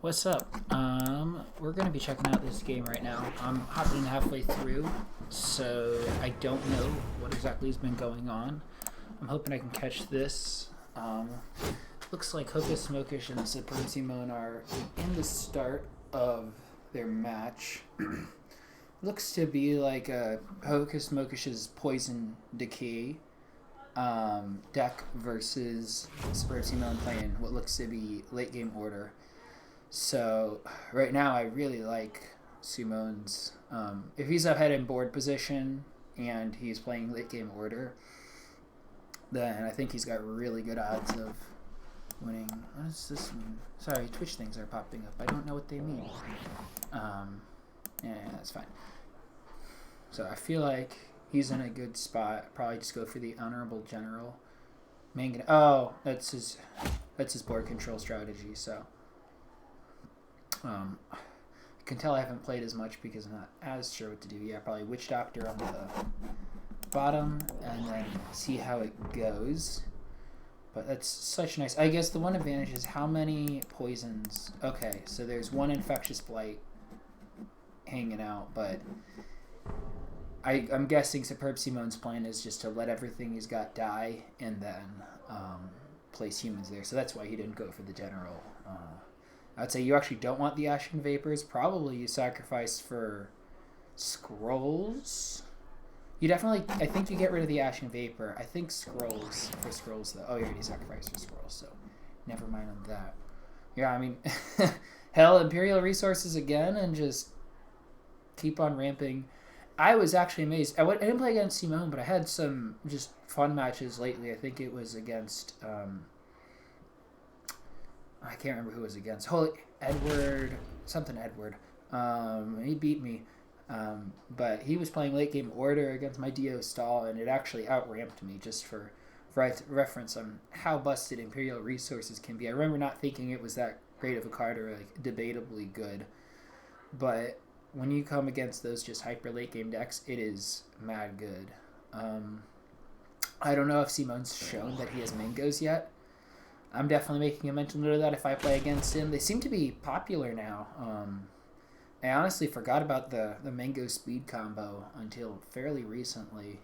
What's up? We're gonna be checking out this game right now. I'm hopping in halfway through, so I don't know what exactly has been going on. I'm hoping I can catch this. Looks like HokusSchokus and TheSuperbSimone are in the start of their match. Looks to be like HokusSchokus' Poison Decay deck versus TheSuperbSimone playing what looks to be late game order. So right now I really like Simone's. If he's ahead in board position and he's playing late game order, then I think he's got really good odds of winning. What does this mean? Sorry, Twitch things are popping up. I don't know what they mean. Yeah, that's fine. So I feel like he's in a good spot. Probably just go for the Honorable General. Oh, that's his board control strategy. So I can tell I haven't played as much because I'm not as sure what to do. Yeah, probably Witch Doctor on the bottom and then see how it goes. But that's such nice. I guess the one advantage is how many poisons. Okay, so there's one Infectious Blight hanging out, but I'm guessing TheSuperbSimone's plan is just to let everything he's got die and then place humans there. So that's why he didn't go for the general. I'd say you actually don't want the Ashen Vapors. Probably you sacrifice for Scrolls. You definitely, I think you get rid of the Ashen Vapor. I think Scrolls, for Scrolls though. Oh, you already sacrificed for Scrolls, so never mind on that. Yeah, I mean, hell, Imperial Resources again and just keep on ramping. I was actually amazed. I didn't play against Simone, but I had some just fun matches lately. I think it was against... I can't remember who it was against. Holy Edward, something Edward. He beat me. But he was playing late game order against my Dio stall, and it actually outramped me just for reference on how busted Imperial Resources can be. I remember not thinking it was that great of a card or like debatably good. But when you come against those just hyper late game decks, it is mad good. I don't know if Simone's shown that he has mangoes yet. I'm definitely making a mental note of that if I play against him. They seem to be popular now. I honestly forgot about the mango speed combo until fairly recently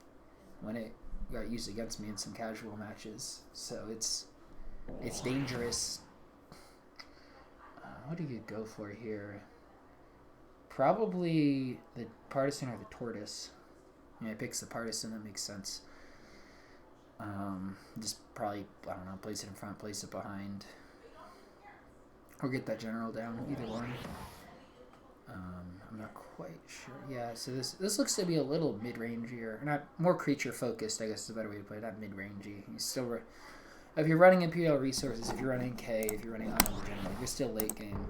when it got used against me in some casual matches. So it's dangerous. What do you go for here? Probably the Partisan or the Tortoise. Yeah, it picks the Partisan. That makes sense. Just probably, I don't know, place it in front, place it behind. Or get that general down, either one. I'm not quite sure. Yeah, so this looks to be a little mid-rangier. Not more creature-focused, I guess is a better way to put it. Not mid-rangey. You still... if you're running Imperial Resources, if you're running K, if you're running Honorable General, you're still late game.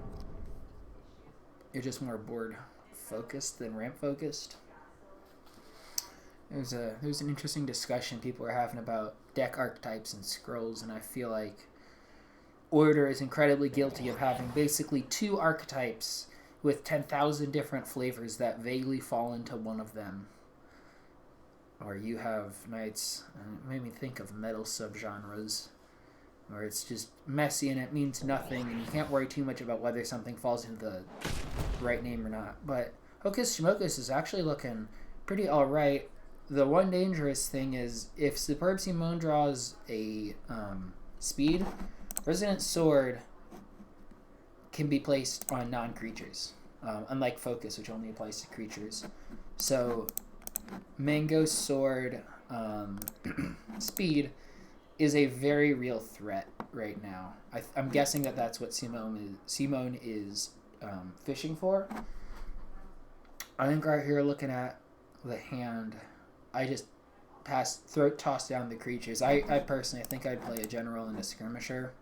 You're just more board-focused than ramp-focused. There's an interesting discussion people are having about deck archetypes and scrolls, and I feel like Order is incredibly guilty of having basically two archetypes with 10,000 different flavors that vaguely fall into one of them. Or you have Knights, it made me think of metal subgenres, where it's just messy and it means nothing, and you can't worry too much about whether something falls into the right name or not. But HokusSchokus is actually looking pretty alright. The one dangerous thing is if TheSuperbSimone draws a speed, Resonant Sword can be placed on non-creatures, unlike Focus, which only applies to creatures. So Mango Sword speed is a very real threat right now. I'm guessing that's what Simone is fishing for. I think right here looking at the hand, I just toss down the creatures. I personally think I'd play a general and a skirmisher.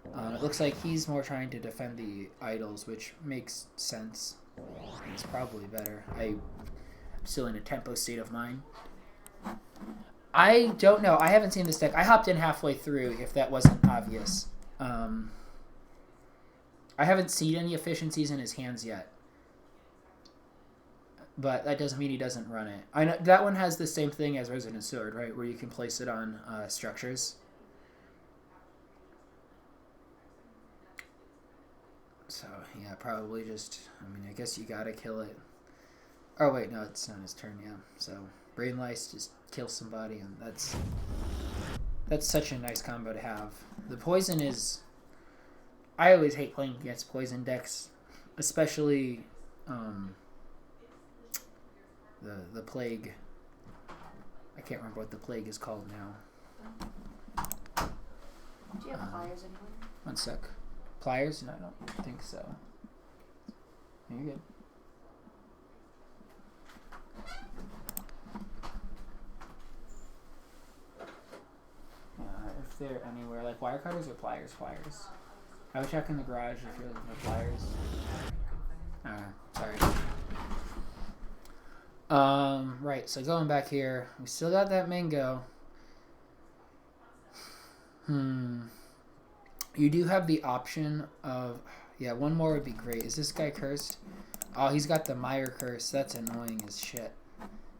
It looks like he's more trying to defend the idols, which makes sense. It's probably better. I'm still in a tempo state of mind. I don't know. I haven't seen this deck. I hopped in halfway through, if that wasn't obvious. I haven't seen any efficiencies in his hands yet. But that doesn't mean he doesn't run it. I know that one has the same thing as Resonant Sword, right? Where you can place it on structures. So, yeah, probably just... I mean, I guess you gotta kill it. Oh, wait, no, it's not his turn, yeah. So, Brain Lice just kills somebody, and that's such a nice combo to have. The poison is... I always hate playing against poison decks, especially the plague. I can't remember what the plague is called now. Do you have pliers anywhere? One sec. Pliers? No, I don't think so. You're good. If they're anywhere, like wire cutters or pliers? Pliers. I would check in the garage if you're looking for pliers. Sorry. Right, so going back here, we still got that mango. You do have the option of... Yeah, one more would be great. Is this guy cursed? Oh, he's got the Mire curse. That's annoying as shit.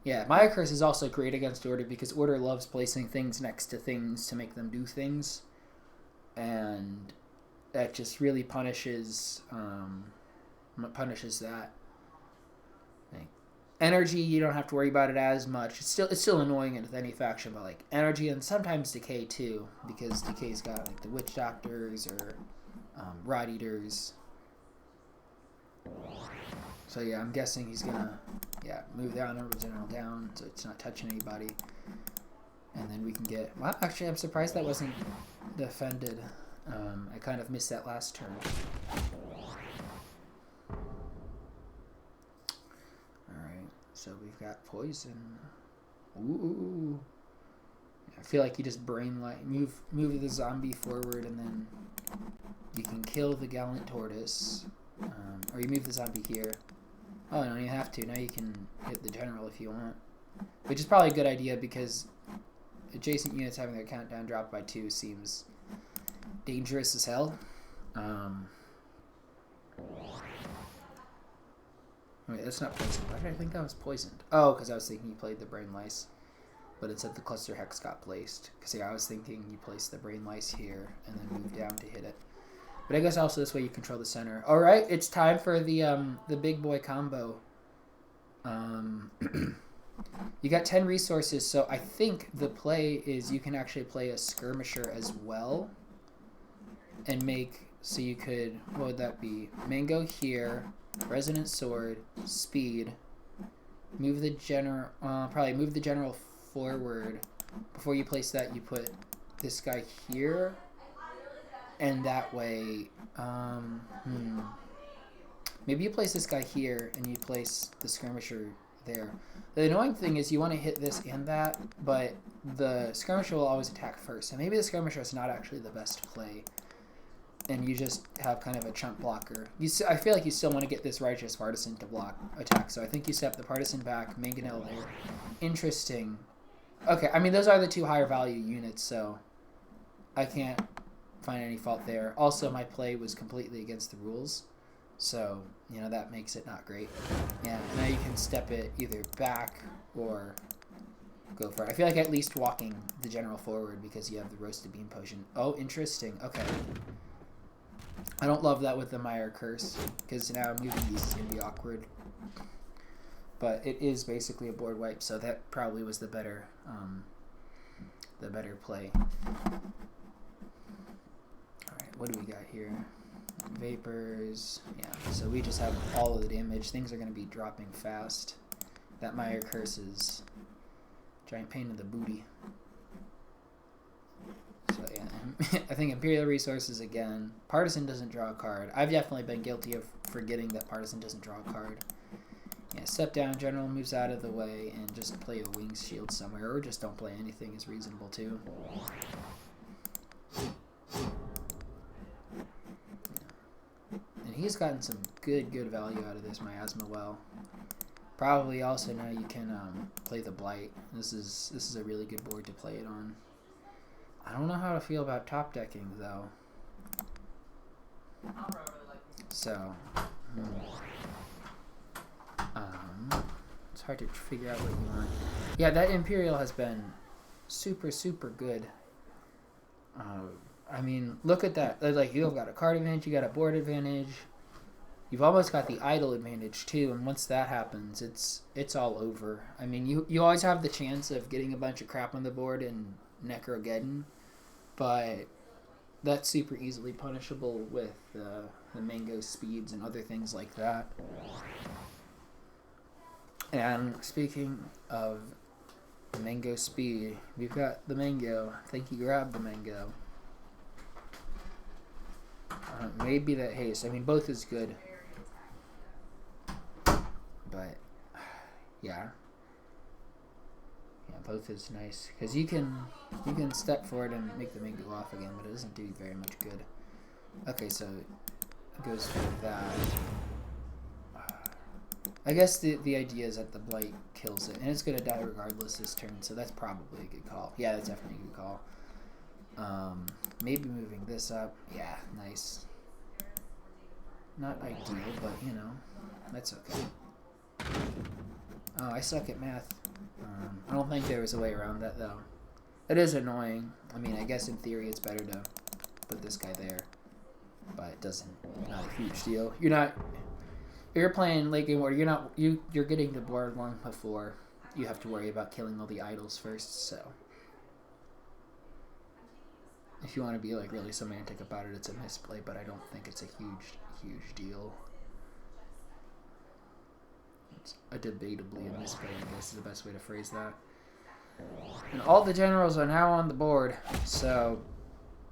Yeah, Mire curse is also great against Order because Order loves placing things next to things to make them do things. And that just really punishes that. Like, energy, you don't have to worry about it as much. It's still annoying with any faction, but like energy and sometimes decay too, because decay's got like the witch doctors or rot eaters. So yeah, I'm guessing he's gonna move that number general down so it's not touching anybody, and then we can get. Well, actually, I'm surprised that wasn't defended. I kind of missed that last turn. Alright, so we've got poison. Ooh. I feel like you just move the zombie forward and then you can kill the gallant tortoise. Or you move the zombie here. Oh, no, you have to. Now you can hit the general if you want. Which is probably a good idea because adjacent units having their countdown dropped by 2 seems dangerous as hell. Wait, that's not poisoned. Why did I think that was poisoned? Oh, because I was thinking you played the Brain Lice. But it said the Cluster Hex got placed. Because yeah, I was thinking you placed the Brain Lice here and then moved down to hit it. But I guess also this way you control the center. Alright, it's time for the big boy combo. You got 10 resources, so I think the play is you can actually play a skirmisher as well. And make, so you could, what would that be? Mango here, Resonant Sword, Speed, move the general, probably move the general forward. Before you place that, you put this guy here, and that way, maybe you place this guy here, and you place the skirmisher there. The annoying thing is you want to hit this and that, but the skirmisher will always attack first, so maybe the skirmisher is not actually the best play. And you just have kind of a chump blocker. I feel like you still want to get this Righteous Partisan to block attack, so I think you step the Partisan back, Mangonel there. Interesting. Okay, I mean, those are the 2 higher value units, so I can't find any fault there. Also, my play was completely against the rules, so, you know, that makes it not great. Yeah, now you can step it either back or go for it. I feel like at least walking the general forward because you have the Roasted Bean Potion. Oh, interesting. Okay. I don't love that with the Mire Curse, because now moving these is going to be awkward. But it is basically a board wipe, so that probably was the better play. Alright, what do we got here? Vapors. Yeah, so we just have all of the damage. Things are going to be dropping fast. That Mire Curse is a giant pain in the booty. So yeah, I think Imperial Resources again. Partisan doesn't draw a card. I've definitely been guilty of forgetting that Partisan doesn't draw a card. Yeah, step down, General moves out of the way, and just play a Wings Shield somewhere, or just don't play anything is reasonable too. And he's gotten some good value out of this Miasma Well. Probably also now you can play the Blight. This is a really good board to play it on. I don't know how to feel about top decking though. So, it's hard to figure out what you want. Yeah, that Imperial has been super good. I mean, look at that. Like, you've got a card advantage, you got a board advantage. you've almost got the idle advantage too, and once that happens, it's all over. I mean, you always have the chance of getting a bunch of crap on the board and Necrogeddon, but that's super easily punishable with the mango speeds and other things like that. And speaking of mango speed, we've got the mango. I think you grabbed the mango. Maybe that haste. I mean, both is good. But, yeah. Yeah, both is nice. Because you can step forward and make the mango off again, but it doesn't do very much good. Okay, so it goes for that. I guess the idea is that the blight kills it, and it's going to die regardless this turn, so that's probably a good call. Yeah, that's definitely a good call. Maybe moving this up. Yeah, nice. Not ideal, but, you know, that's okay. Oh, I suck at math. I don't think there was a way around that, though. It is annoying. I mean, I guess in theory it's better to put this guy there, but it doesn't. Not a huge deal. You're playing late game order. You're getting the board long before you have to worry about killing all the idols first. So, if you want to be like really semantic about it, it's a misplay, but I don't think it's a huge deal. It's a debatably a misplay, I guess is the best way to phrase that. And all the generals are now on the board, so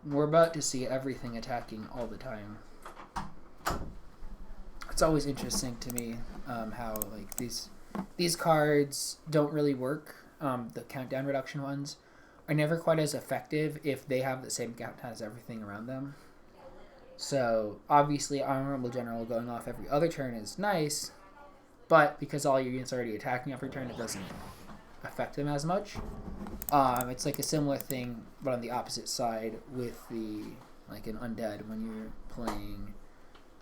we're about to see everything attacking all the time. It's always interesting to me how like these cards don't really work. The countdown reduction ones are never quite as effective if they have the same countdown as everything around them. So obviously Honorable General going off every other turn is nice, but because all your units are already attacking every turn, it doesn't affect them as much. It's like a similar thing, but on the opposite side with an undead when you're playing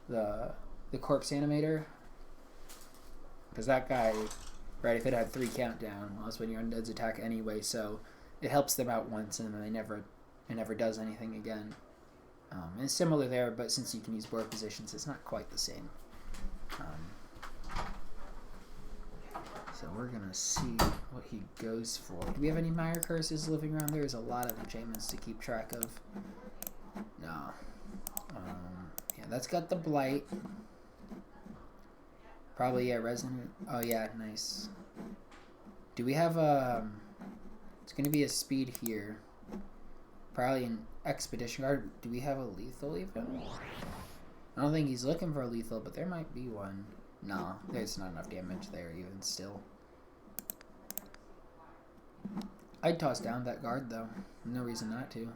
the corpse animator, because that guy, right, if it had 3 countdown, well, that's when your undeads attack anyway, so it helps them out once and then it never does anything again. And it's similar there, but since you can use board positions, it's not quite the same. So we're gonna see what he goes for. Do we have any Mire Curses living around? There's a lot of enchantments to keep track of. No. Yeah, that's got the Blight. Probably, yeah, Resonant. Oh, yeah, nice. Do we have it's going to be a speed here. Probably an Expedition Guard. Do we have a lethal even? I don't think he's looking for a lethal, but there might be one. No, there's not enough damage there even still. I'd toss down that guard, though. No reason not to.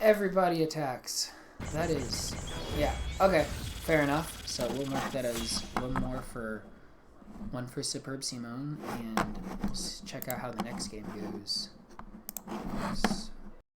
Everybody attacks. That is... Yeah, okay. Fair enough. So we'll mark that as one for SuperbSimone, and we'll check out how the next game goes.